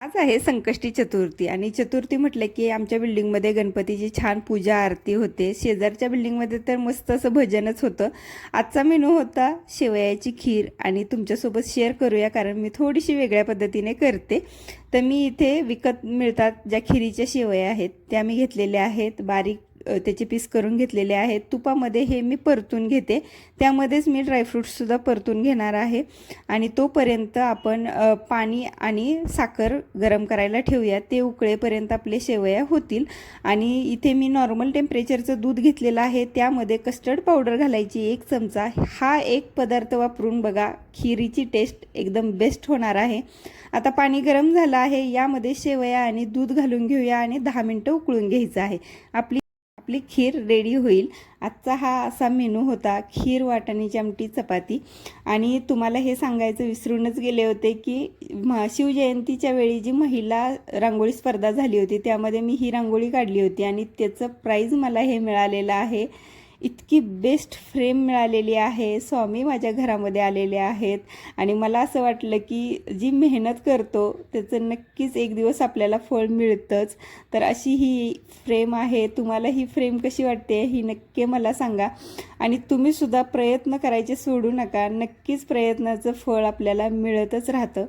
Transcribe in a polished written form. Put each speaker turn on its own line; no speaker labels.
आज आहे संकष्टी चतुर्थी आणि चतुर्थी म्हटलं की आमच्या बिल्डिंगमध्ये गणपतीची छान पूजा आरती होते. शेजारच्या बिल्डिंगमध्ये तर मस्त असं भजनच होतं. आजचा मेनू होता शेवयाची खीर आणि तुमच्यासोबत शेअर करूया कारण मी थोडीशी वेगळ्या पद्धतीने करते. तर मी इथे विकत मिळतात ज्या खिरीच्या शेवया आहेत त्या मी घेतलेल्या आहेत. बारीक त्याचे पीस करून घेतलेले आहेत. तुपामध्ये हे मी परतून घेते. त्यामध्येच मी ड्रायफ्रूट्ससुद्धा परतून घेणार आहे आणि तोपर्यंत आपण पाणी आणि साखर गरम करायला ठेवूया. ते उकळेपर्यंत आपले शेवया होतील. आणि इथे मी नॉर्मल टेम्परेचरचं दूध घेतलेलं आहे. त्यामध्ये कस्टर्ड पावडर घालायची 1 चमचा. हा एक पदार्थ वापरून बघा, खिरीची टेस्ट एकदम बेस्ट होणार आहे. आता पाणी गरम झालं आहे. यामध्ये शेवया आणि दूध घालून घेऊया आणि 10 मिनटं उकळून घ्यायचं आहे. आपली खीर रेडी होईल. आजचा हा असा मेनू होता, खीर, वाटाण्याची आमटी, चपाती. आणि तुम्हाला हे सांगायचं विसरूनच गेले होते की शिवजयंतीच्या वेळी जी महिला रांगोळी स्पर्धा झाली होती त्यामध्ये मी ही रांगोळी काढली होती आणि त्याचं प्राईज मला हे मिळालेलं आहे. इतकी बेस्ट फ्रेम मिळालेली आहे. स्वामी माझ्या घरामध्ये आलेले आहेत आणि मला असं वाटलं की जी मेहनत करतो त्याचं नक्कीच एक दिवस आपल्याला फळ मिळतंच. तर अशी ही फ्रेम आहे. तुम्हाला ही फ्रेम कशी वाटते ही नक्की मला सांगा आणि तुम्हीसुद्धा प्रयत्न करायचे सोडू नका. नक्कीच प्रयत्नाचं फळ आपल्याला मिळतच राहतं.